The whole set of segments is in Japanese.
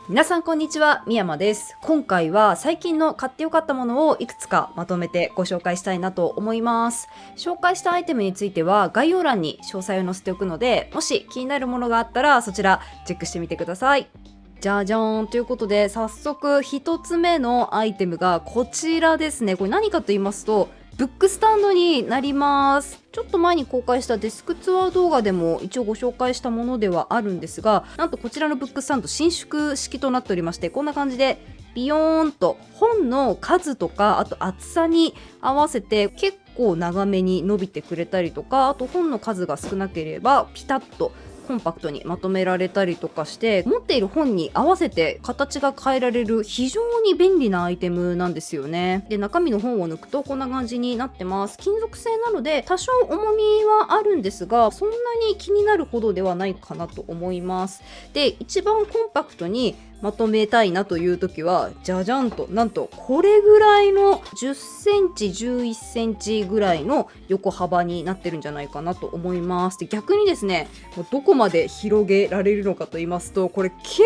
皆さんこんにちは、みやまです。今回は最近の買ってよかったものをいくつかまとめてご紹介したいなと思います。紹介したアイテムについては概要欄に詳細を載せておくので、もし気になるものがあったらそちらチェックしてみてください。じゃじゃーんということで、早速一つ目のアイテムがこちらですね。これ何かと言いますと、ブックスタンドになります。ちょっと前に公開したデスクツアー動画でも一応ご紹介したものではあるんですが、なんとこちらのブックスタンド伸縮式となっておりまして、こんな感じでビヨーンと本の数とか、あと厚さに合わせて結構長めに伸びてくれたりとか、あと本の数が少なければピタッとコンパクトにまとめられたりとかして、持っている本に合わせて形が変えられる非常に便利なアイテムなんですよね。で、中身の本を抜くとこんな感じになってます。金属製なので多少重みはあるんですが、そんなに気になるほどではないかなと思います。で、一番コンパクトにまとめたいなという時はじゃじゃんと、なんとこれぐらいの10センチ11センチぐらいの横幅になってるんじゃないかなと思います。で、逆にですね、もうどこまで広げられるのかと言いますと、これ結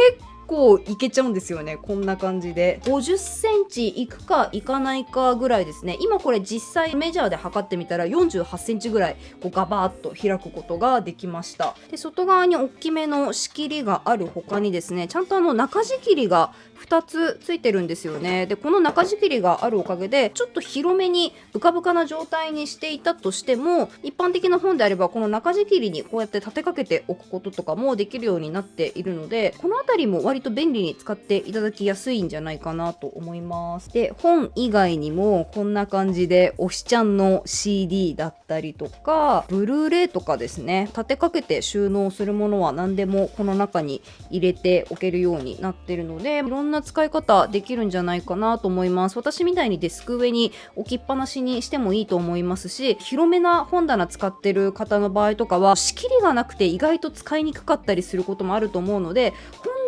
構いけちゃうんですよね。こんな感じで50センチいくかいかないかぐらいですね。今これ実際メジャーで測ってみたら48センチぐらいこうガバーッと開くことができました。で、外側に大きめの仕切りがある他にですね、ちゃんと中仕切りが2つついてるんですよね。で、この中仕切りがあるおかげでちょっと広めにブカブカな状態にしていたとしても、一般的な本であればこの中仕切りにこうやって立てかけておくこととかもできるようになっているので、このあたりも割と便利に使っていただきやすいんじゃないかなと思います。で、本以外にもこんな感じで推しちゃんの CD だったりとかブルーレイとかですね、立てかけて収納するものは何でもこの中に入れておけるようになってるので、いろんな使い方できるんじゃないかなと思います。私みたいにデスク上に置きっぱなしにしてもいいと思いますし、広めな本棚使ってる方の場合とかは仕切りがなくて意外と使いにくかったりすることもあると思うので、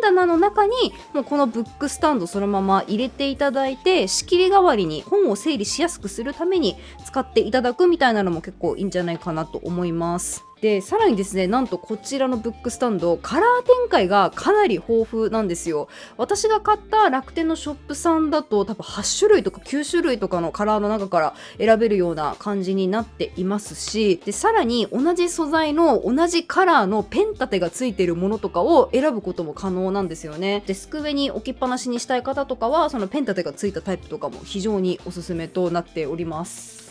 本棚の中にもうこのブックスタンドそのまま入れていただいて、仕切り代わりに本を整理しやすくするために使っていただくみたいなのも結構いいんじゃないかなと思います。で、さらにですね、なんとこちらのブックスタンドカラー展開がかなり豊富なんですよ。私が買った楽天のショップさんだと多分8種類とか9種類とかのカラーの中から選べるような感じになっていますし、で、さらに同じ素材の同じカラーのペン立てがついているものとかを選ぶことも可能なんですよね。デスク上に置きっぱなしにしたい方とかはそのペン立てがついたタイプとかも非常におすすめとなっております。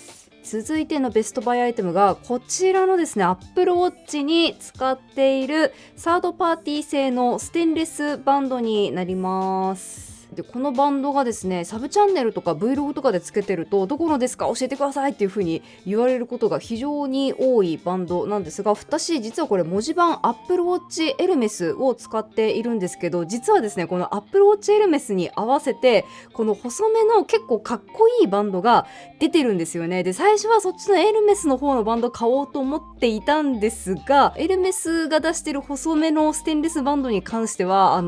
続いてのベストバイアイテムがこちらのですね、 Apple Watch に使っているサードパーティー製のステンレスバンドになります。で、このバンドがですね、サブチャンネルとか Vlog とかでつけてると、どこのですか教えてくださいっていう風に言われることが非常に多いバンドなんですが、私実はこれ文字盤 Apple Watch Hermes を使っているんですけど、実はですね、この Apple Watch Hermes に合わせてこの細めの結構かっこいいバンドが出てるんですよね。で、最初はそっちのエルメスの方のバンド買おうと思っていたんですが、エルメスが出してる細めのステンレスバンドに関しては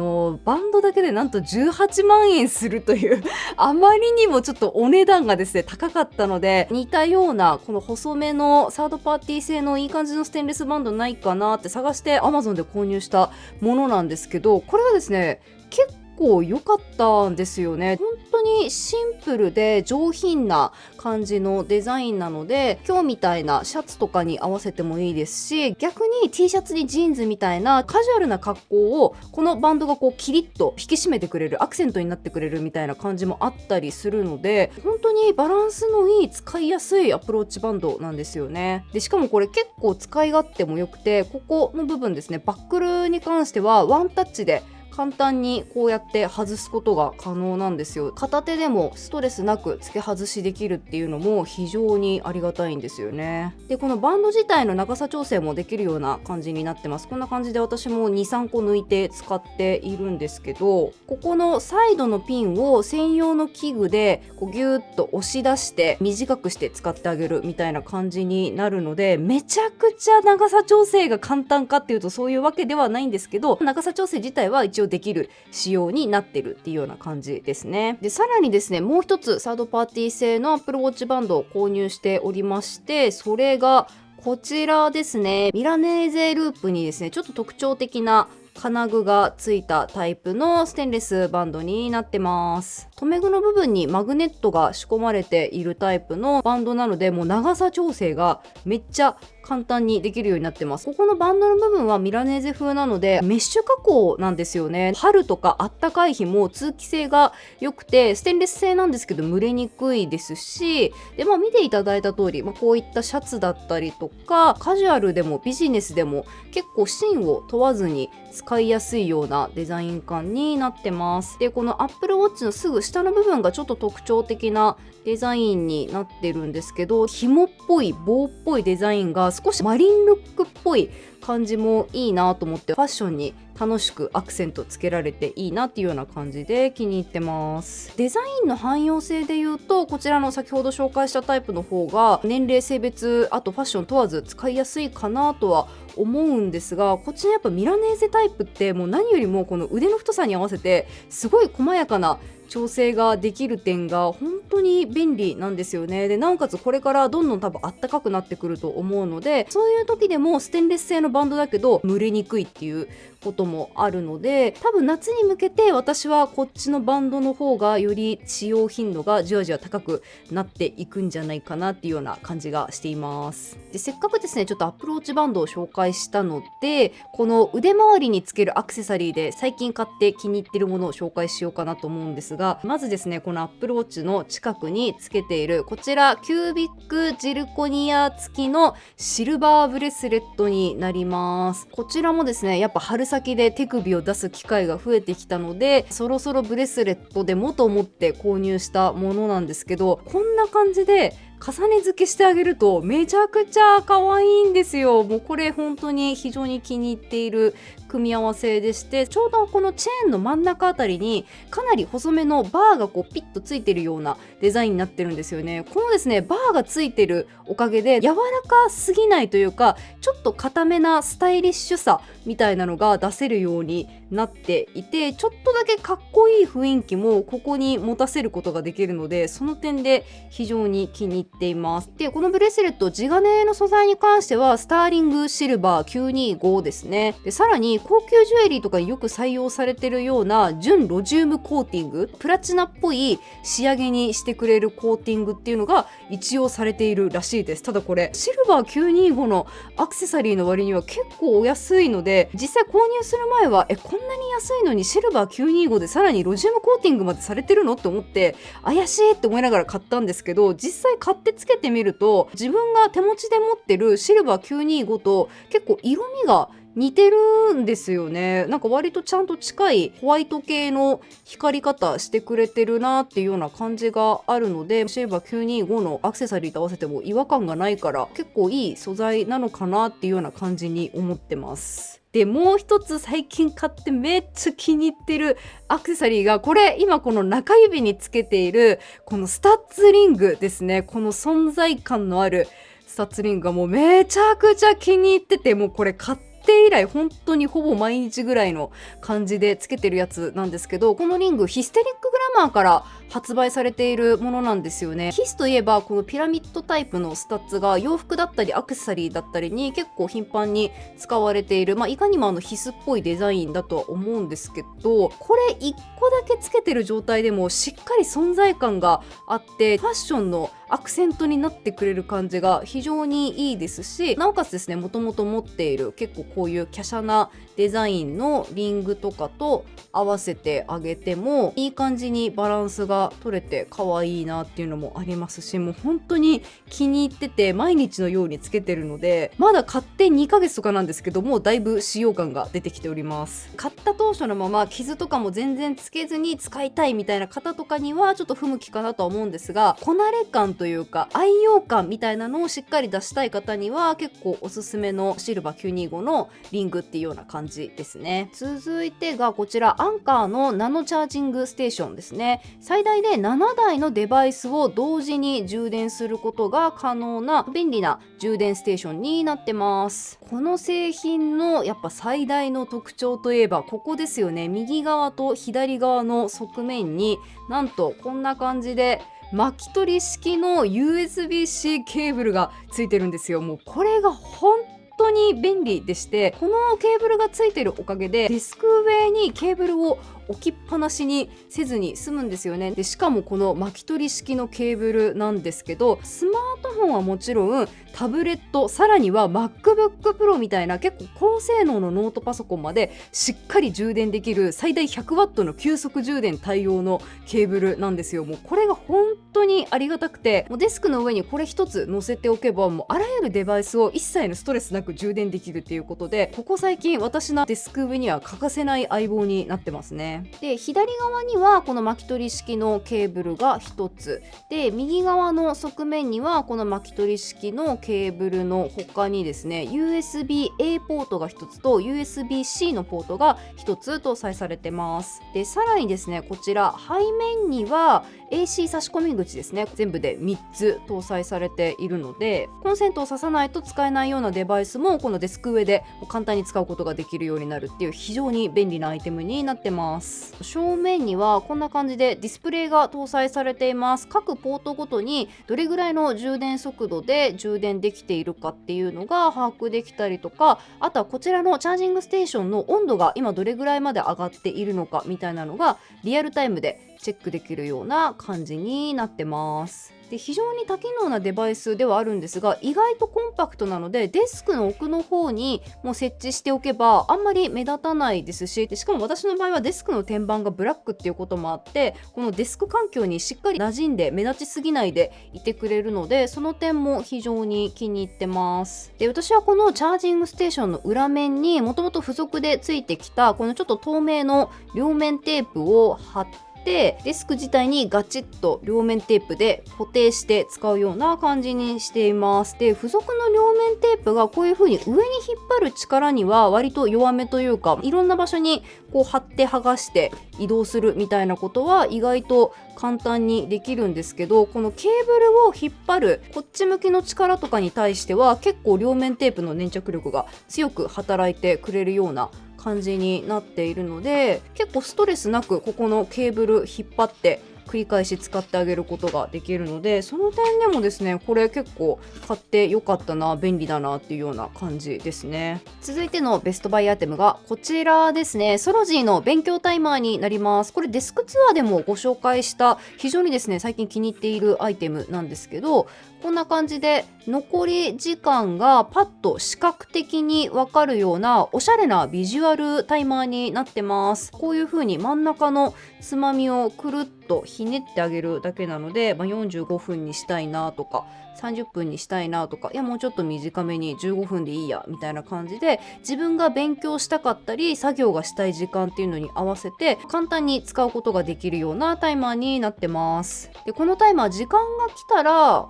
バンドだけでなんと18万円するというあまりにもちょっとお値段がですね高かったので、似たようなこの細めのサードパーティー製のいい感じのステンレスバンドないかなって探して Amazon で購入したものなんですけど、これはですね結構良かったんですよね。本当にシンプルで上品な感じのデザインなので、今日みたいなシャツとかに合わせてもいいですし、逆に T シャツにジーンズみたいなカジュアルな格好をこのバンドがこうキリッと引き締めてくれる、アクセントになってくれるみたいな感じもあったりするので、本当にバランスのいい使いやすいアプローチバンドなんですよね。で、しかもこれ結構使い勝手も良くて、ここの部分ですね、バックルに関してはワンタッチで簡単にこうやって外すことが可能なんですよ。片手でもストレスなく付け外しできるっていうのも非常にありがたいんですよね。で、このバンド自体の長さ調整もできるような感じになってます。こんな感じで私も 2,3 個抜いて使っているんですけど、ここのサイドのピンを専用の器具でこうギューッと押し出して短くして使ってあげるみたいな感じになるので、めちゃくちゃ長さ調整が簡単かっていうとそういうわけではないんですけど、長さ調整自体は一応できる仕様になってるっていうような感じですね。で、さらにですね、もう一つサードパーティー製の Apple Watch バンドを購入しておりまして、それがこちらですね。ミラネーゼループにですね、ちょっと特徴的な金具がついたタイプのステンレスバンドになってます。留め具の部分にマグネットが仕込まれているタイプのバンドなので、もう長さ調整がめっちゃ簡単にできるようになってます。ここのバンドの部分はミラネーゼ風なのでメッシュ加工なんですよね。春とかあったかい日も通気性が良くて、ステンレス製なんですけど蒸れにくいですし、で見ていただいた通り、こういったシャツだったりとかカジュアルでもビジネスでも結構芯を問わずに使いやすいようなデザイン感になってます。でこの Apple Watch のすぐ下の部分がちょっと特徴的なデザインになってるんですけど、紐っぽい棒っぽいデザインが少しマリンルックっぽい感じもいいなと思って、ファッションに楽しくアクセントつけられていいなっていうような感じで気に入ってます。デザインの汎用性で言うと、こちらの先ほど紹介したタイプの方が年齢性別あとファッション問わず使いやすいかなとは思うんですが、こっちのやっぱミラネーゼタイプってもう何よりもこの腕の太さに合わせてすごい細やかな調整ができる点が本当に便利なんですよね。でなおかつこれからどんどん多分あったかくなってくると思うので、そういう時でもステンレス製のバンドだけど蒸れにくいっていうこともあるので、多分夏に向けて私はこっちのバンドの方がより使用頻度がじわじわ高くなっていくんじゃないかなっていうような感じがしています。でせっかくですねちょっとアプローチバンドを紹介したので、この腕周りにつけるアクセサリーで最近買って気に入ってるものを紹介しようかなと思うんですが、まずですねこのアップルウォッチの近くにつけているこちらキュービックジルコニア付きのシルバーブレスレットになります。こちらもですねやっぱ春先で手首を出す機会が増えてきたので、そろそろブレスレットでもと思って購入したものなんですけど、こんな感じで重ね付けしてあげるとめちゃくちゃ可愛いんですよ。もうこれ本当に非常に気に入っている組み合わせでして、ちょうどこのチェーンの真ん中あたりにかなり細めのバーがこうピッとついてるようなデザインになってるんですよね。このですねバーがついてるおかげで柔らかすぎないというか、ちょっと固めなスタイリッシュさみたいなのが出せるようになっていて、ちょっとだけかっこいい雰囲気もここに持たせることができるので、その点で非常に気に入っています。でこのブレスレット地金の素材に関してはスターリングシルバー925ですね。でさらに高級ジュエリーとかによく採用されているような純ロジウムコーティング、プラチナっぽい仕上げにしてくれるコーティングっていうのが一応されているらしいです。ただこれシルバー925のアクセサリーの割には結構お安いので、実際購入する前はこんなに安いのにシルバー925でさらにロジウムコーティングまでされてるのって思って怪しいって思いながら買ったんですけど、実際買ってつけてみると自分が手持ちで持ってるシルバー925と結構色味が似てるんですよね。なんか割とちゃんと近いホワイト系の光り方してくれてるなっていうような感じがあるので、シルバー925のアクセサリーと合わせても違和感がないから結構いい素材なのかなっていうような感じに思ってます。でもう一つ最近買ってめっちゃ気に入ってるアクセサリーが、これ今この中指につけているこのスタッツリングですね。この存在感のあるスタッツリングがもうめちゃくちゃ気に入ってて、もうこれ買って以来本当にほぼ毎日ぐらいの感じでつけてるやつなんですけど、このリングヒステリックグラマーから発売されているものなんですよね。ヒスといえばこのピラミッドタイプのスタッツが洋服だったりアクセサリーだったりに結構頻繁に使われている、いかにもヒスっぽいデザインだとは思うんですけど、これ1個だけつけてる状態でもしっかり存在感があって、ファッションのアクセントになってくれる感じが非常にいいですし、なおかつですねもともと持っている結構こういう華奢なデザインのリングとかと合わせてあげてもいい感じにバランスが取れて可愛いなっていうのもありますし、もう本当に気に入ってて毎日のようにつけてるので、まだ買って2ヶ月とかなんですけどもだいぶ使用感が出てきております。買った当初のまま傷とかも全然つけずに使いたいみたいな方とかにはちょっと不向きかなとは思うんですが、こなれ感というか愛用感みたいなのをしっかり出したい方には結構おすすめのシルバー925のリングっていうような感じですね。続いてがこちらアンカーのナノチャージングステーションですね。最大で7台のデバイスを同時に充電することが可能な便利な充電ステーションになってます。この製品のやっぱ最大の特徴といえばここですよね。右側と左側の側面になんとこんな感じで巻き取り式の USB-C ケーブルがついてるんですよ。もうこれが本当当に便利でして、このケーブルがついてるおかげでデスク上にケーブルを置きっぱなしにせずに済むんですよね。でしかもこの巻き取り式のケーブルなんですけど、スマートフォンはもちろんタブレット、さらには MacBook Pro みたいな結構高性能のノートパソコンまでしっかり充電できる最大 100W の急速充電対応のケーブルなんですよ。もうこれが本当にありがたくて、もうデスクの上にこれ一つ載せておけば、もうあらゆるデバイスを一切のストレスなく充電できるっていうことで、ここ最近私のデスク上には欠かせない相棒になってますね。で、左側にはこの巻き取り式のケーブルが一つで、右側の側面にはこの巻き取り式のケーブルの他にですね、 USB-A ポートが一つと USB-C のポートが一つ搭載されてます。で、さらにですね、こちら背面には AC 差し込み口ですね、全部で3つ搭載されているので、コンセントを挿さないと使えないようなデバイスもこのデスク上で簡単に使うことができるようになるっていう非常に便利なアイテムになってます。正面にはこんな感じでディスプレイが搭載されています。各ポートごとにどれぐらいの充電速度で充電できているかっていうのが把握できたりとか、あとはこちらのチャージングステーションの温度が今どれぐらいまで上がっているのかみたいなのがリアルタイムでチェックできるような感じになってます。で、非常に多機能なデバイスではあるんですが、意外とコンパクトなのでデスクの奥の方にもう設置しておけばあんまり目立たないですし、でしかも私の場合はデスクの天板がブラックっていうこともあって、このデスク環境にしっかり馴染んで目立ちすぎないでいてくれるので、その点も非常に気に入ってます。で、私はこのチャージングステーションの裏面にもともと付属でついてきたこのちょっと透明の両面テープを貼って、デスク自体にガチッと両面テープで固定して使うような感じにしています。で、付属の両面テープがこういう風に上に引っ張る力には割と弱めというか、いろんな場所にこう貼って剥がして移動するみたいなことは意外と簡単にできるんですけど、このケーブルを引っ張るこっち向きの力とかに対しては結構両面テープの粘着力が強く働いてくれるような感じになっているので、結構ストレスなくここのケーブル引っ張って繰り返し使ってあげることができるので、その点でもですね、これ結構買ってよかったな、便利だなっていうような感じですね。続いてのベストバイアイテムがこちらですね。ソロジーの勉強タイマーになります。これデスクツアーでもご紹介した非常にですね、最近気に入っているアイテムなんですけど、こんな感じで残り時間がパッと視覚的にわかるようなおしゃれなビジュアルタイマーになってます。こういう風に真ん中のつまみをくるっとひねってあげるだけなので、45分にしたいなとか30分にしたいなとか、いやもうちょっと短めに15分でいいやみたいな感じで、自分が勉強したかったり作業がしたい時間っていうのに合わせて簡単に使うことができるようなタイマーになってます。で、このタイマー時間が来たら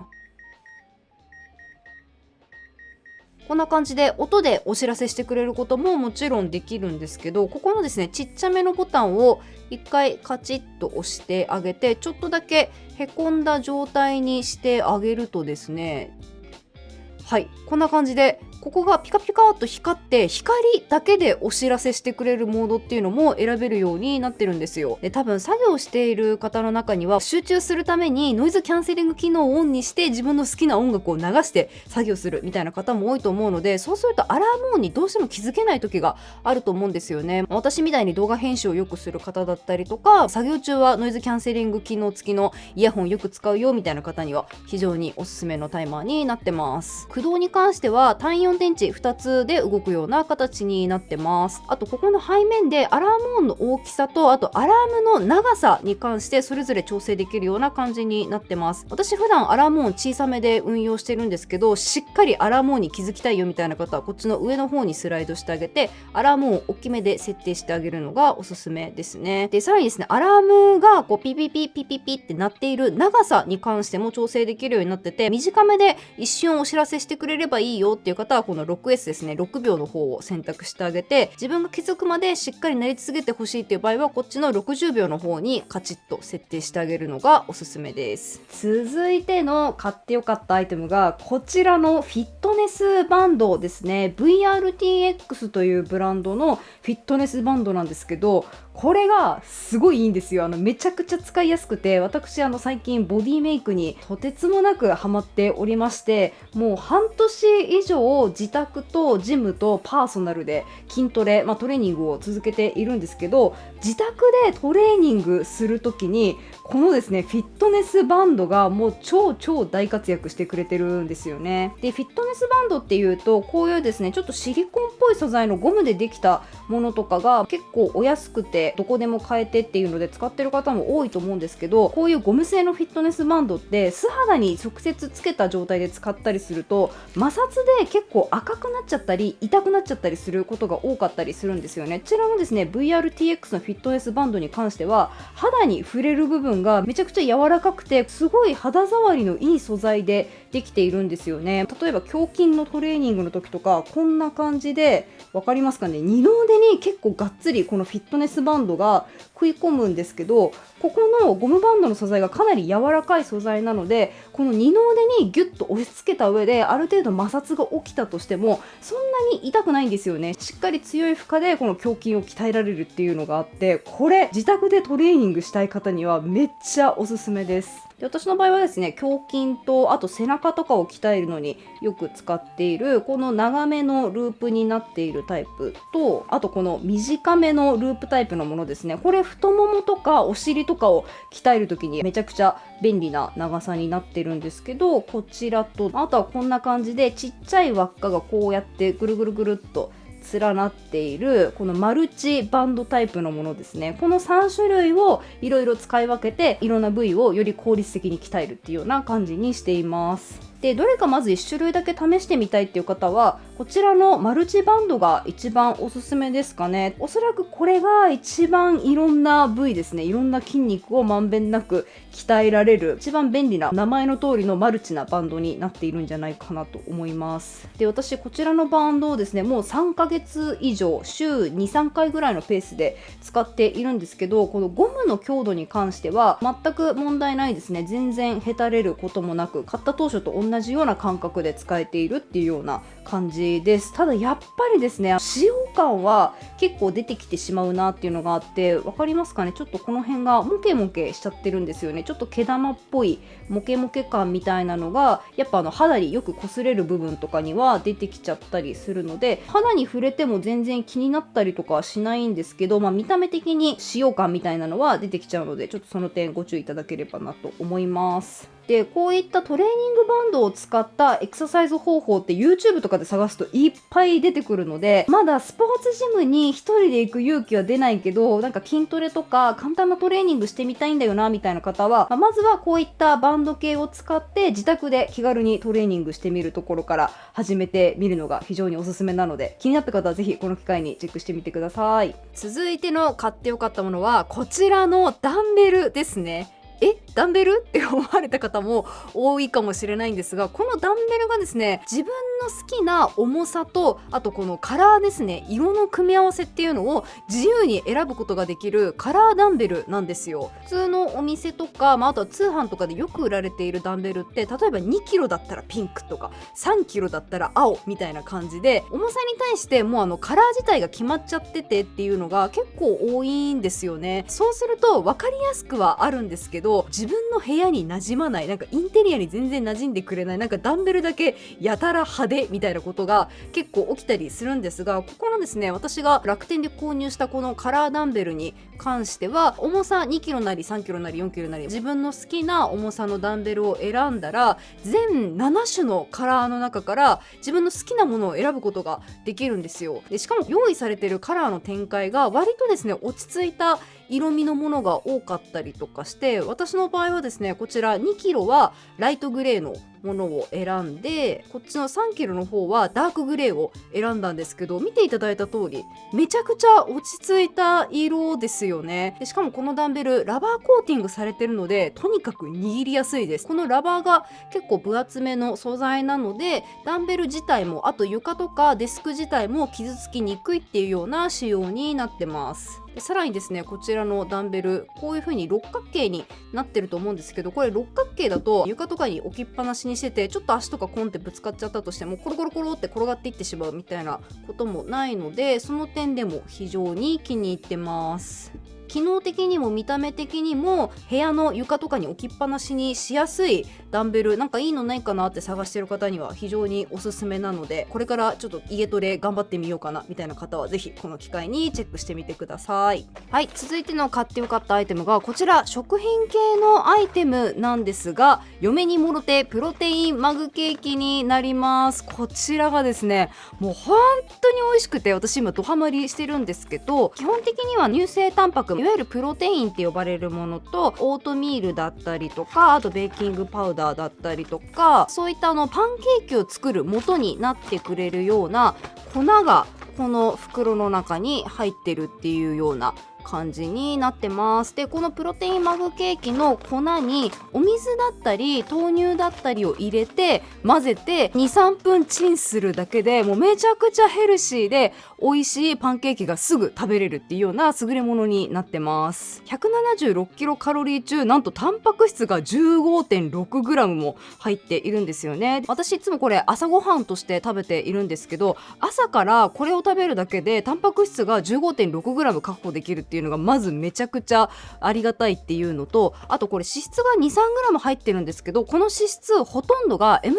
こんな感じで音でお知らせしてくれることももちろんできるんですけど、ここのですね、ちっちゃめのボタンを一回カチッと押してあげて、ちょっとだけへこんだ状態にしてあげるとですね、はい、こんな感じでここがピカピカっと光って光だけでお知らせしてくれるモードっていうのも選べるようになってるんですよ。で、多分作業している方の中には集中するためにノイズキャンセリング機能をオンにして自分の好きな音楽を流して作業するみたいな方も多いと思うので、そうするとアラーム音にどうしても気づけない時があると思うんですよね。私みたいに動画編集をよくする方だったりとか、作業中はノイズキャンセリング機能付きのイヤホンよく使うよみたいな方には非常におすすめのタイマーになってます。駆動に関しては単4電池2つで動くような形になってます。あとここの背面でアラーム音の大きさと、あとアラームの長さに関してそれぞれ調整できるような感じになってます。私普段アラーム音小さめで運用してるんですけど、しっかりアラーム音に気づきたいよみたいな方はこっちの上の方にスライドしてあげて、アラーム音を大きめで設定してあげるのがおすすめですね。で、さらにですね、アラームがこうピピピピピピって鳴っている長さに関しても調整できるようになってて、短めで一瞬お知らせしてくれればいいよっていう方はこの 6S ですね、6秒の方を選択してあげて、自分が気づくまでしっかり鳴り続けてほしいっていう場合はこっちの60秒の方にカチッと設定してあげるのがおすすめです。続いての買ってよかったアイテムがこちらのフィットネスバンドですね。 VRTX というブランドのフィットネスバンドなんですけど、これがすごいいいんですよ。めちゃくちゃ使いやすくて、私最近ボディメイクにとてつもなくハマっておりまして、もう半年以上自宅とジムとパーソナルで筋トレ、トレーニングを続けているんですけど、自宅でトレーニングするときにこのですねフィットネスバンドがもう超大活躍してくれてるんですよね。でフィットネスバンドっていうと、こういうですねちょっとシリコンっぽい素材のゴムでできたものとかが結構お安くてどこでも買えてっていうので使ってる方も多いと思うんですけど、こういうゴム製のフィットネスバンドって素肌に直接つけた状態で使ったりすると摩擦で結構赤くなっちゃったり痛くなっちゃったりすることが多かったりするんですよね。こちらのですね VRTX のフィットネスバンドに関しては肌に触れる部分がめちゃくちゃ柔らかくて、すごい肌触りのいい素材でできているんですよね。例えば胸筋のトレーニングの時とかこんな感じで、わかりますかね、二の腕に結構がっつりこのフィットネスバンドが食い込むんですけど、ここのゴムバンドの素材がかなり柔らかい素材なので、この二の腕にギュッと押し付けた上である程度摩擦が起きたとしてもそんなに痛くないんですよね。しっかり強い負荷でこの胸筋を鍛えられるっていうのがあって、これ自宅でトレーニングしたい方にはめっちゃおすすめです。で私の場合はですね、胸筋とあと背中とかを鍛えるのによく使っているこの長めのループになっているタイプと、あとこの短めのループタイプのものですね。これ太ももとかお尻とかを鍛えるときにめちゃくちゃ便利な長さになってるんですけど、こちらとあとはこんな感じでちっちゃい輪っかがこうやってぐるぐるぐるっと連なっているこのマルチバンドタイプのものですね。この3種類をいろいろ使い分けていろんな部位をより効率的に鍛えるっていうような感じにしています。でどれかまず1種類だけ試してみたいっていう方はこちらのマルチバンドが一番おすすめですかね。おそらくこれが一番いろんな部位ですね、いろんな筋肉をまんべんなく鍛えられる一番便利な名前の通りのマルチなバンドになっているんじゃないかなと思います。で私こちらのバンドをですねもう3ヶ月以上週 2,3 回ぐらいのペースで使っているんですけど、このゴムの強度に関しては全く問題ないですね。全然へたれることもなく買った当初と同じような感覚で使えているっていうような感じです。ただやっぱりですね使用感は結構出てきてしまうなっていうのがあって、わかりますかね、ちょっとこの辺がモケモケしちゃってるんですよね。ちょっと毛玉っぽいモケモケ感みたいなのがやっぱ肌によく擦れる部分とかには出てきちゃったりするので、肌に触れても全然気になったりとかはしないんですけど、見た目的に使用感みたいなのは出てきちゃうので、ちょっとその点ご注意いただければなと思います。でこういったトレーニングバンドを使ったエクササイズ方法って YouTube とかで探すといっぱい出てくるので、まだスポーツジムに一人で行く勇気は出ないけどなんか筋トレとか簡単なトレーニングしてみたいんだよなみたいな方は、まずはこういったバンド系を使って自宅で気軽にトレーニングしてみるところから始めてみるのが非常におすすめなので、気になった方はぜひこの機会にチェックしてみてください。続いての買ってよかったものはこちらのダンベルですね。ダンベルって思われた方も多いかもしれないんですが、このダンベルがですね自分の好きな重さとあとこのカラーですね、色の組み合わせっていうのを自由に選ぶことができるカラーダンベルなんですよ。普通のお店とか、あとは通販とかでよく売られているダンベルって例えば2キロだったらピンクとか3キロだったら青みたいな感じで、重さに対してもうカラー自体が決まっちゃっててっていうのが結構多いんですよね。そうすると分かりやすくはあるんですけど、自分の部屋に馴染まない、なんかインテリアに全然馴染んでくれない、なんかダンベルだけやたら派手みたいなことが結構起きたりするんですが、ここのですね私が楽天で購入したこのカラーダンベルに関しては重さ2キロなり3キロなり4キロなり自分の好きな重さのダンベルを選んだら全7種のカラーの中から自分の好きなものを選ぶことができるんですよ。でしかも用意されているカラーの展開が割とですね落ち着いた色味のものが多かったりとかして、私の場合はですねこちら2キロはライトグレーのものを選んで、こっちの3キロの方はダークグレーを選んだんですけど、見ていただいた通りめちゃくちゃ落ち着いた色ですよね。でしかもこのダンベルラバーコーティングされてるのでとにかく握りやすいです。このラバーが結構分厚めの素材なのでダンベル自体もあと床とかデスク自体も傷つきにくいっていうような仕様になってます。でさらにですねこちらのダンベルこういう風に六角形になってると思うんですけど、これ六角形だと床とかに置きっぱなしに進しててちょっと足とかコンってぶつかっちゃったとしてもコロコロコロって転がっていってしまうみたいなこともないので、その点でも非常に気に入ってます。機能的にも見た目的にも部屋の床とかに置きっぱなしにしやすいダンベル、なんかいいのないかなって探してる方には非常におすすめなので、これからちょっと家トレ頑張ってみようかなみたいな方はぜひこの機会にチェックしてみてください。はい、続いての買ってよかったアイテムがこちら、食品系のアイテムなんですが、嫁にもろてプロテインマグケーキになります。こちらがですね、もう本当に美味しくて、私今ドハマりしてるんですけど、基本的には乳製タンパク、いわゆるプロテインって呼ばれるものとオートミールだったりとか、あとベーキングパウダーだったりとか、そういったパンケーキを作る元になってくれるような粉がこの袋の中に入ってるっていうような感じになってます。で、このプロテインマグケーキの粉にお水だったり豆乳だったりを入れて混ぜて 2,3 分チンするだけでもうめちゃくちゃヘルシーで美味しいパンケーキがすぐ食べれるっていうような優れものになってます。176キロカロリー中、なんとタンパク質が 15.6 グラムも入っているんですよね。私いつもこれ朝ごはんとして食べているんですけど、朝からこれを食べるだけでタンパク質が 15.6 グラム確保できるっていうのがまずめちゃくちゃありがたいっていうのと、あとこれ脂質が 2,3 グラム入ってるんですけど、この脂質ほとんどが MCT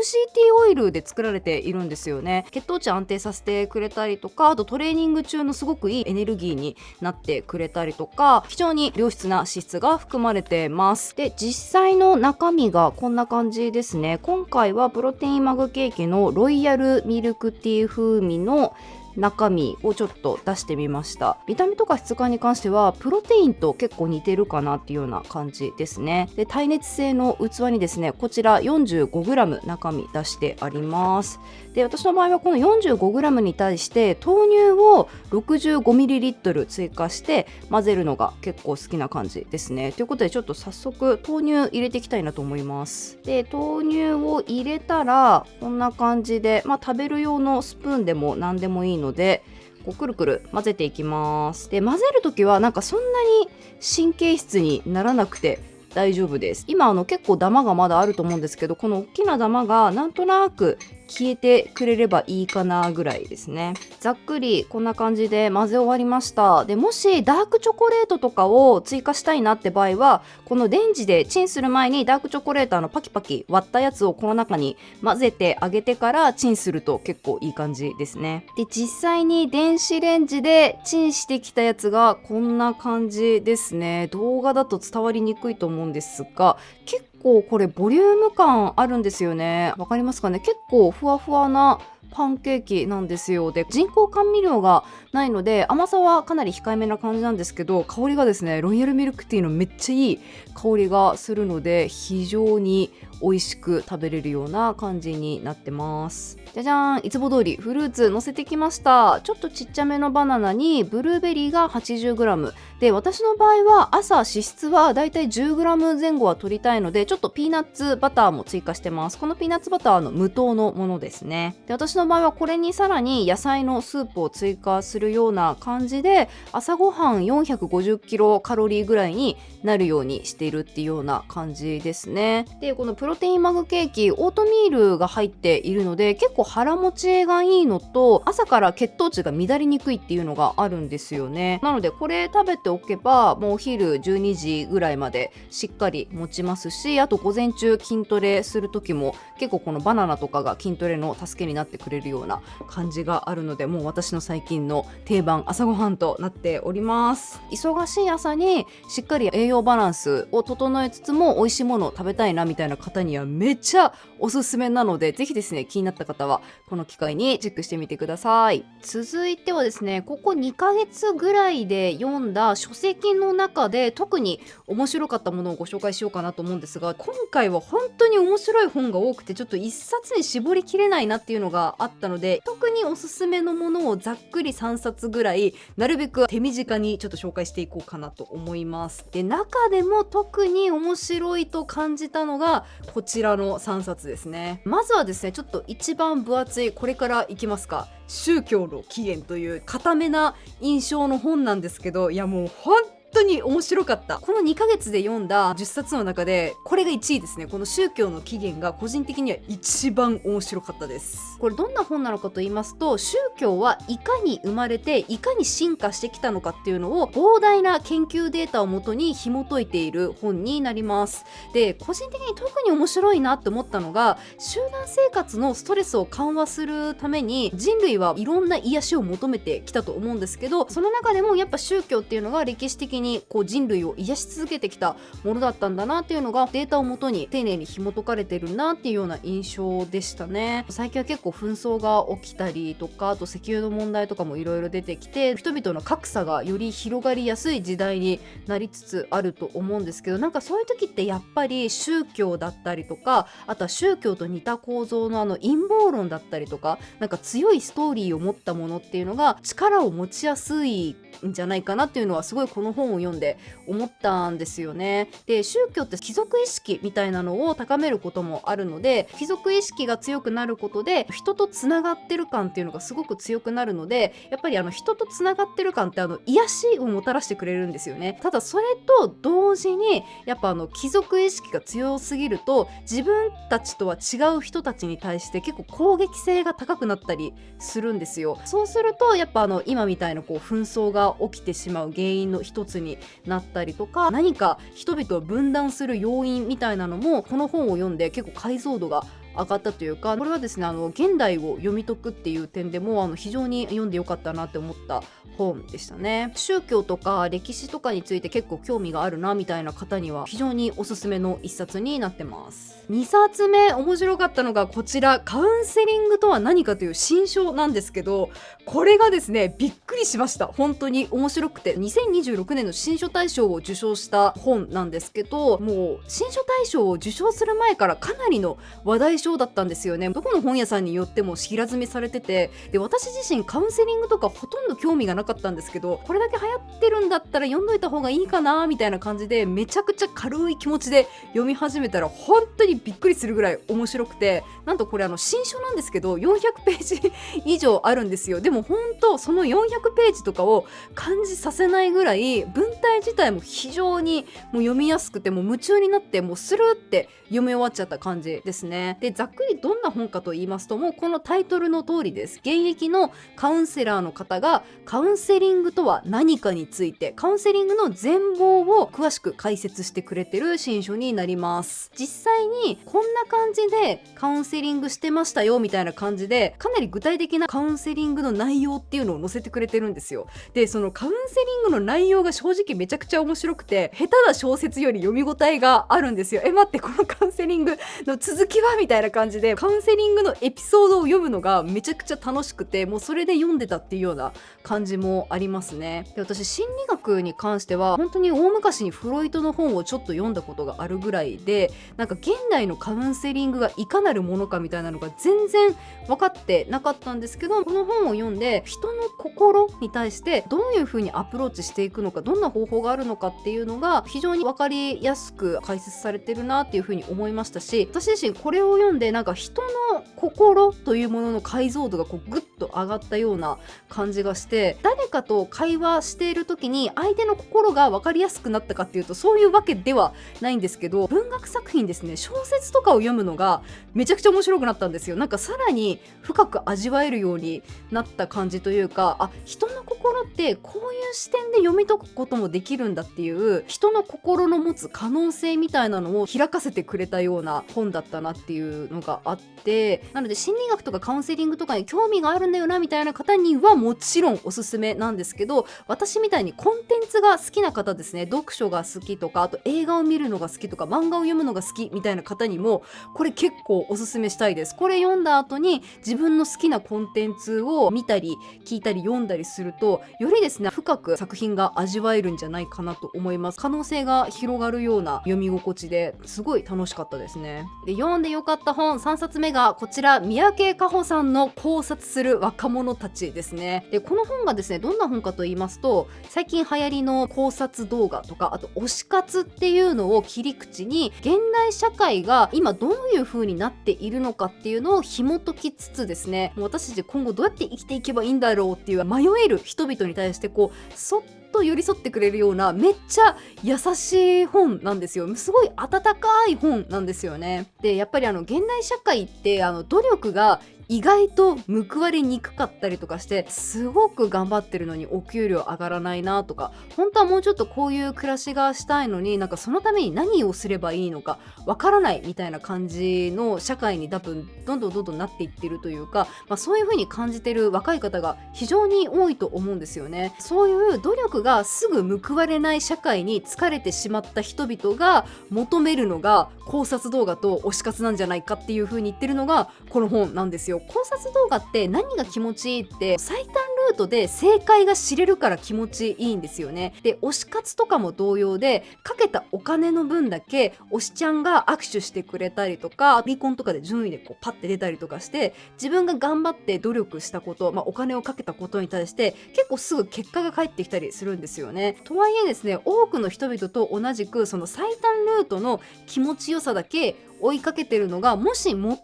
オイルで作られているんですよね。血糖値安定させてくれたりとか、あとトレーニング中のすごくいいエネルギーになってくれたりとか、非常に良質な脂質が含まれてます。で、実際の中身がこんな感じですね。今回はプロテインマグケーキのロイヤルミルクティー風味の中身をちょっと出してみました。見た目とか質感に関してはプロテインと結構似てるかなっていうような感じですね。で、耐熱性の器にですね、こちら 45g 中身出してあります。で、私の場合はこの 45g に対して豆乳を 65ml 追加して混ぜるのが結構好きな感じですね。ということでちょっと早速豆乳入れていきたいなと思います。で、豆乳を入れたらこんな感じで、食べる用のスプーンでも何でもいいのでこうくるくる混ぜていきます。で、混ぜるときはなんかそんなに神経質にならなくて大丈夫です。今結構ダマがまだあると思うんですけど、この大きなダマがなんとなく消えてくれればいいかなぐらいですね。ざっくりこんな感じで混ぜ終わりました。で、もしダークチョコレートとかを追加したいなって場合は、このレンジでチンする前にダークチョコレートパキパキ割ったやつをこの中に混ぜてあげてからチンすると結構いい感じですね。で、実際に電子レンジでチンしてきたやつがこんな感じですね。動画だと伝わりにくいと思うんですが、結構これボリューム感あるんですよね。わかりますかね。結構ふわふわなパンケーキなんですよ。で、人工甘味料がないので甘さはかなり控えめな感じなんですけど、香りがですね、ロイヤルミルクティーのめっちゃいい香りがするので非常に美味しく食べれるような感じになってます。じゃじゃーん、いつも通りフルーツ乗せてきました。ちょっとちっちゃめのバナナにブルーベリーが 80g で、私の場合は朝脂質はだいたい 10g 前後は取りたいので、ちょっとピーナッツバターも追加してます。このピーナッツバター無糖のものですね。で、私の場合はこれにさらに野菜のスープを追加するような感じで、朝ごはん450キロカロリーぐらいになるようにしているっていうような感じですね。で、このプロテインマグケーキ、オートミールが入っているので結構腹持ちがいいのと、朝から血糖値が乱れにくいっていうのがあるんですよね。なのでこれ食べておけばもうお昼12時ぐらいまでしっかり持ちますし、あと午前中筋トレする時も結構このバナナとかが筋トレの助けになってくれるような感じがあるので、もう私の最近の定番朝ごはんとなっております。忙しい朝にしっかり栄養バランスを整えつつも美味しいものを食べたいなみたいな方にはめっちゃおすすめなので、ぜひですね、気になった方はこの機会にチェックしてみてください。続いてはですね、ここ2ヶ月ぐらいで読んだ書籍の中で特に面白かったものをご紹介しようかなと思うんですが、今回は本当に面白い本が多くてちょっと一冊に絞りきれないなっていうのがあったので、特におすすめのものをざっくり3冊ぐらいなるべく手短にちょっと紹介していこうかなと思います。で、中でも特に面白いと感じたのがこちらの3冊ですね。まずはですね、ちょっと一番分厚い、これからいきますか、宗教の起源という固めな印象の本なんですけど、いやもう本当に面白かった。この2ヶ月で読んだ10冊の中でこれが1位ですね。この宗教の起源が個人的には一番面白かったです。これどんな本なのかと言いますと、宗教はいかに生まれていかに進化してきたのかっていうのを膨大な研究データをもとに紐解いている本になります。で、個人的に特に面白いなって思ったのが、集団生活のストレスを緩和するために人類はいろんな癒しを求めてきたと思うんですけど、その中でもやっぱ宗教っていうのが歴史的にこう人類を癒し続けてきたものだったんだなっていうのがデータをもとに丁寧に紐解かれてるなっていうような印象でしたね。最近は結構紛争が起きたりとか、あと石油の問題とかもいろいろ出てきて、人々の格差がより広がりやすい時代になりつつあると思うんですけど、なんかそういう時ってやっぱり宗教だったりとか、あとは宗教と似た構造の陰謀論だったりとか、なんか強いストーリーを持ったものっていうのが力を持ちやすいんじゃないかなっていうのはすごいこの本を読んで思ったんですよね。で、宗教って貴族意識みたいなのを高めることもあるので、貴族意識が強くなることで人とつながってる感っていうのがすごく強くなるので、やっぱり人とつながってる感って癒しをもたらしてくれるんですよね。ただそれと同時にやっぱ貴族意識が強すぎると、自分たちとは違う人たちに対して結構攻撃性が高くなったりするんですよ。そうするとやっぱ今みたいなこう紛争が起きてしまう原因の一つになったりとか、何か人々を分断する要因みたいなのもこの本を読んで結構解像度が上がったというか、これはですね現代を読み解くっていう点でも非常に読んでよかったなって思った本でしたね。宗教とか歴史とかについて結構興味があるなみたいな方には非常におすすめの一冊になってます。2冊目面白かったのがこちら、カウンセリングとは何かという新書なんですけど、これがですねびっくりしました。本当に面白くて、2026年の新書大賞を受賞した本なんですけど、もう新書大賞を受賞する前からかなりの話題書だったんですよね。どこの本屋さんによっても平積みされてて、で私自身カウンセリングとかほとんど興味がなかったんですけど、これだけ流行ってるんだったら読んどいた方がいいかなみたいな感じでめちゃくちゃ軽い気持ちで読み始めたら本当にびっくりするぐらい面白くて、なんとこれ新書なんですけど400ページ以上あるんですよ。でも本当その400ページとかを感じさせないぐらい文体自体も非常にもう読みやすくて、もう夢中になってもうスルーって読み終わっちゃった感じですね。でざっくりどんな本かと言いますと、もうこのタイトルの通りです。現役のカウンセラーの方がカウンセリングとは何かについて、カウンセリングの全貌を詳しく解説してくれてる新書になります。実際にこんな感じでカウンセリングしてましたよみたいな感じで、かなり具体的なカウンセリングの内容っていうのを載せてくれてるんですよ。でそのカウンセリングの内容が正直めちゃくちゃ面白くて、下手な小説より読み応えがあるんですよ。待って、このカウンセリングの続きはみたいな感じで、カウンセリングのエピソードを読むのがめちゃくちゃ楽しくて、もうそれで読んでたっていうような感じもありますね。で私心理学に関しては本当に大昔にフロイトの本をちょっと読んだことがあるぐらいで、なんか現代のカウンセリングがいかなるものかみたいなのが全然分かってなかったんですけど、この本を読んで人の心に対してどういう風にアプローチしていくのか、どんな方法があるのかっていうのが非常に分かりやすく解説されてるなっていう風に思いましたし、私自身これを読んでなんか人の心というものの解像度がこうグッと上がったような感じがして、誰かと会話している時に相手の心が分かりやすくなったかっていうとそういうわけではないんですけど、文学作品ですね、小説とかを読むのがめちゃくちゃ面白くなったんですよ。なんかさらに深く味わえるようになった感じというか、人の心ってこういう視点で読み解くこともできるんだっていう、人の心の持つ可能性みたいなのを開かせてくれたような本だったなっていうのがあって、なので心理学とかカウンセリングとかに興味があるんだよなみたいな方にはもちろんおすすめなんですけど、私みたいにコンテンツが好きな方ですね、読書が好きとか、あと映画を見るのが好きとか漫画を読むのが好きみたいな方にもこれ結構おすすめしたいです。これ読んだ後に自分の好きなコンテンツを見たり聞いたり読んだりすると、よりですね深く作品が味わえるんじゃないかなと思います。可能性が広がるような読み心地ですごい楽しかったですね。で読んでよかった本3冊目がこちら、三宅佳穂さんの考察する若者たちですね。でこの本がですねどんな本かと言いますと、最近流行りの考察動画とか、あと推し活っていうのを切り口に現代社会が今どういう風になっているのかっていうのを紐解きつつですね、もう私たち今後どうやって生きていけばいいんだろうっていう迷える人々に対してこう沿っと寄り添ってくれるようなめっちゃ優しい本なんですよ。すごい温かい本なんですよね。でやっぱり現代社会って努力が意外と報われにくかったりとかして、すごく頑張ってるのにお給料上がらないなとか、本当はもうちょっとこういう暮らしがしたいのになんかそのために何をすればいいのかわからないみたいな感じの社会に多分どんどんなっていってるというか、そういう風に感じてる若い方が非常に多いと思うんですよね。そういう努力がすぐ報われない社会に疲れてしまった人々が求めるのが考察動画と推し活なんじゃないかっていう風に言ってるのがこの本なんですよ。考察動画って何が気持ちいいって最短ルートで正解が知れるから気持ちいいんですよね。で推し活とかも同様で、かけたお金の分だけ推しちゃんが握手してくれたりとか、リコンとかで順位でこうパッて出たりとかして、自分が頑張って努力したこと、お金をかけたことに対して結構すぐ結果が返ってきたりするんですよね。とはいえですね、多くの人々と同じくその最短ルートの気持ちよさだけ追いかけてるのがもしもったい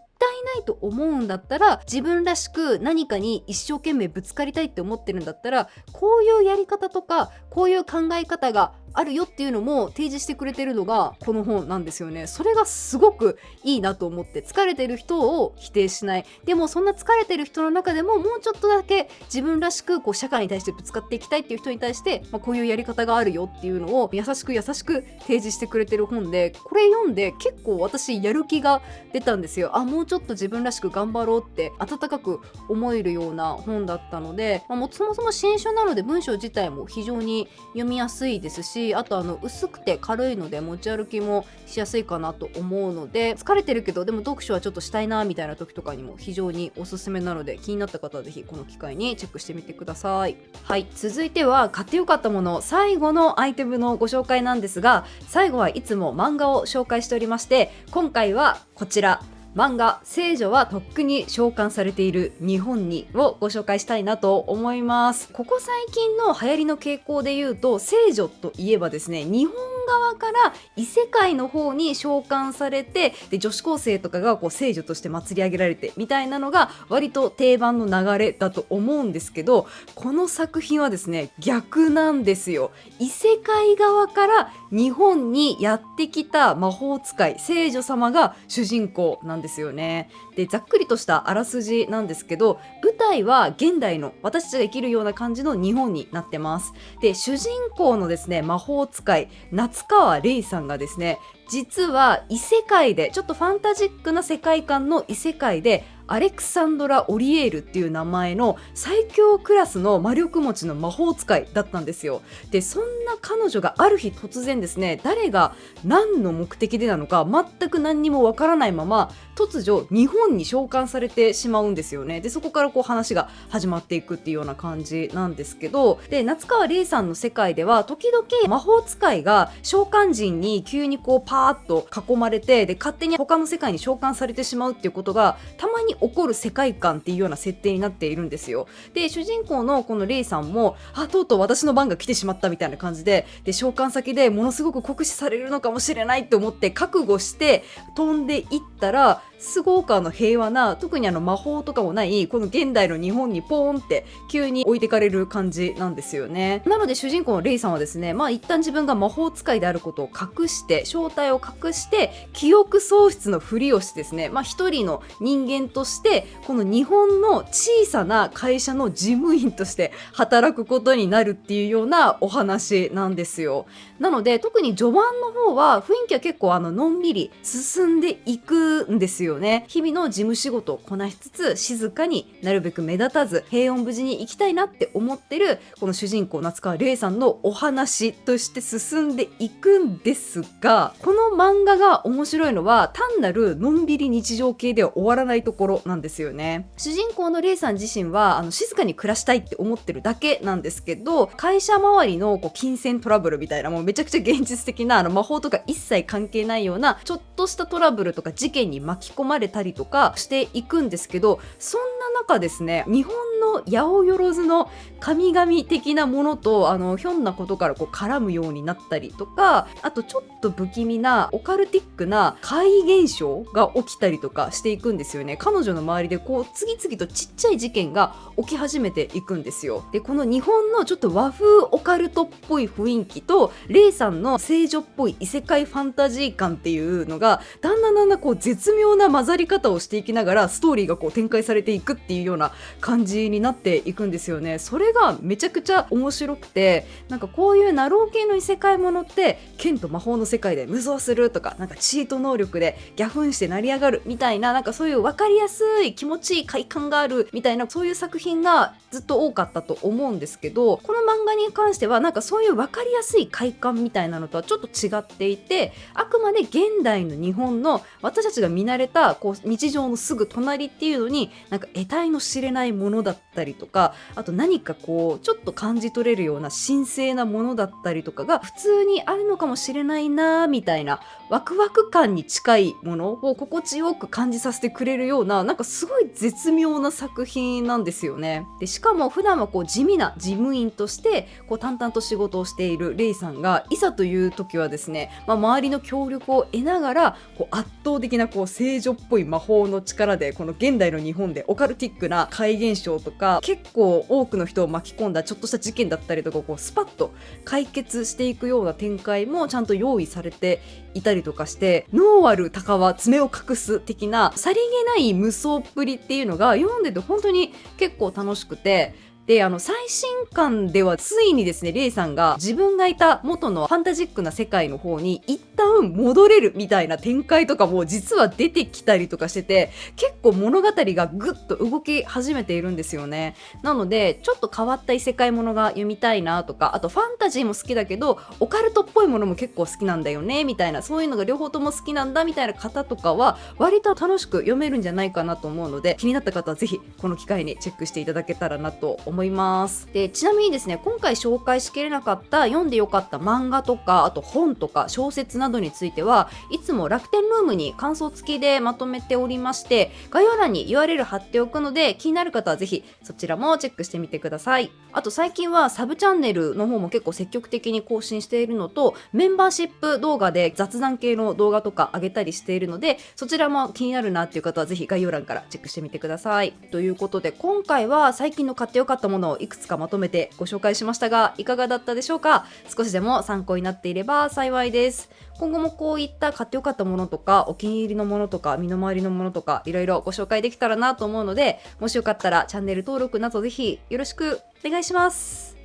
ないと思うんだったら、自分らしく何かに一生懸命ぶつかりたいって思ってるんだったら、こういうやり方とかこういう考え方があるよっていうのも提示してくれてるのがこの本なんですよね。それがすごくいいなと思って、疲れてる人を否定しない、でもそんな疲れてる人の中でももうちょっとだけ自分らしくこう社会に対してぶつかっていきたいっていう人に対して、こういうやり方があるよっていうのを優しく提示してくれてる本で、これ読んで結構私やる気が出たんですよ。もうちょっと自分らしく頑張ろうって温かく思えるような本だったので、そもそも新書なので文章自体も非常に読みやすいですし、あと薄くて軽いので持ち歩きもしやすいかなと思うので、疲れてるけどでも読書はちょっとしたいなみたいな時とかにも非常におすすめなので、気になった方はぜひこの機会にチェックしてみてください。はい、続いては買ってよかったもの最後のアイテムのご紹介なんですが、最後はいつも漫画を紹介しておりまして、今回はこちら、漫画聖女はとっくに召喚されている日本にをご紹介したいなと思います。ここ最近の流行りの傾向で言うと、聖女といえばですね、日本側から異世界の方に召喚されて、で女子高生とかがこう聖女として祭り上げられてみたいなのが割と定番の流れだと思うんですけど、この作品はですね逆なんですよ。異世界側から日本にやってきた魔法使い聖女様が主人公なんですよね。でざっくりとしたあらすじなんですけど、舞台は現代の私たちが生きるような感じの日本になってます。で主人公のですね魔法使い夏川玲さんがですね、実は異世界でちょっとファンタジックな世界観の異世界でアレクサンドラ・オリエールっていう名前の最強クラスの魔力持ちの魔法使いだったんですよ。でそんな彼女がある日突然ですね、誰が何の目的でなのか全く何にもわからないまま突如日本に召喚されてしまうんですよね。でそこからこう話が始まっていくっていうような感じなんですけど、で夏川玲さんの世界では時々魔法使いが召喚人に急にこうパーッと囲まれて、で勝手に他の世界に召喚されてしまうっていうことがたまに起こる世界観っていうような設定になっているんですよ。で主人公のこのレイさんもとうとう私の番が来てしまったみたいな感じで、召喚先でものすごく酷使されるのかもしれないと思って覚悟して飛んでいったら、すごく平和な、特に魔法とかもないこの現代の日本にポーンって急に置いてかれる感じなんですよね。なので主人公のレイさんはですね、一旦自分が魔法使いであることを隠して、正体を隠して記憶喪失のふりをしてですね、一人の人間としてこの日本の小さな会社の事務員として働くことになるっていうようなお話なんですよ。なので特に序盤の方は雰囲気は結構のんびり進んでいくんですよね。日々の事務仕事をこなしつつ、静かになるべく目立たず平穏無事に生きたいなって思ってるこの主人公夏川玲さんのお話として進んでいくんですが、この漫画が面白いのは単なるのんびり日常系では終わらないところなんですよね。主人公の玲さん自身は静かに暮らしたいって思ってるだけなんですけど、会社周りの金銭トラブルみたいな、もうめめちゃくちゃ現実的な魔法とか一切関係ないようなちょっとしたトラブルとか事件に巻き込まれたりとかしていくんですけど、そんな中ですね、日本の八百万の神々的なものとひょんなことから絡むようになったりとか、あとちょっと不気味なオカルティックな怪現象が起きたりとかしていくんですよね。彼女の周りで次々とちっちゃい事件が起き始めていくんですよ。でこの日本のちょっと和風オカルトっぽい雰囲気とレイさんの聖女っぽい異世界ファンタジー感っていうのがだんだん絶妙な混ざり方をしていきながらストーリーが展開されていくっていうような感じになっていくんですよね。それがめちゃくちゃ面白くて、こういうナロー系の異世界ものって剣と魔法の世界で無双するとか、チート能力でギャフンして成り上がるみたいな、そういう分かりやすい気持ちいい快感があるみたいな、そういう作品がずっと多かったと思うんですけど、この漫画に関してはそういう分かりやすい快感みたいなのとはちょっと違っていて、あくまで現代の日本の私たちが見慣れた日常のすぐ隣っていうのに得体の知れないものだったりとか、あと何かちょっと感じ取れるような神聖なものだったりとかが普通にあるのかもしれないなみたいな、ワクワク感に近いものを心地よく感じさせてくれるようなすごい絶妙な作品なんですよね。でしかも普段は地味な事務員として淡々と仕事をしているレイさんが、いざという時はですね、周りの協力を得ながら圧倒的な聖女っぽい魔法の力でこの現代の日本でオカルティックな怪現象とか結構多くの人を巻き込んだちょっとした事件だったりとかスパッと解決していくような展開もちゃんと用意されていたりとかして、ノーアル鷹は爪を隠す的なさりげない無双っぷりっていうのが読んでて本当に結構楽しくて、で最新刊ではついにですね、レイさんが自分がいた元のファンタジックな世界の方に一旦戻れるみたいな展開とかも実は出てきたりとかしてて、結構物語がぐっと動き始めているんですよね。なのでちょっと変わった異世界ものが読みたいなとか、あとファンタジーも好きだけどオカルトっぽいものも結構好きなんだよねみたいな、そういうのが両方とも好きなんだみたいな方とかは割と楽しく読めるんじゃないかなと思うので、気になった方はぜひこの機会にチェックしていただけたらなと思います。でちなみにですね、今回紹介しきれなかった読んでよかった漫画とか、あと本とか小説などについてはいつも楽天ルームに感想付きでまとめておりまして、概要欄に URL 貼っておくので、気になる方はぜひそちらもチェックしてみてください。あと最近はサブチャンネルの方も結構積極的に更新しているのと、メンバーシップ動画で雑談系の動画とか上げたりしているので、そちらも気になるなっていう方はぜひ概要欄からチェックしてみてください。ということで今回は最近の買ってよかったものをいくつかまとめてご紹介しましたが、いかがだったでしょうか。少しでも参考になっていれば幸いです。今後もこういった買ってよかったものとかお気に入りのものとか身の回りのものとかいろいろご紹介できたらなと思うので、もしよかったらチャンネル登録などぜひよろしくお願いします。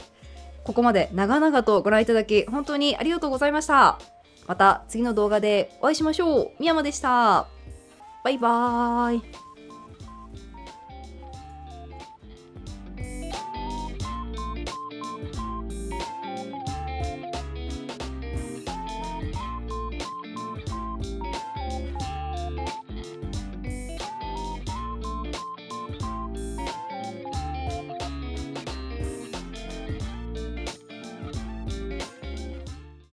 ここまで長々とご覧いただき本当にありがとうございました。また次の動画でお会いしましょう。みやまでした。バイバーイ。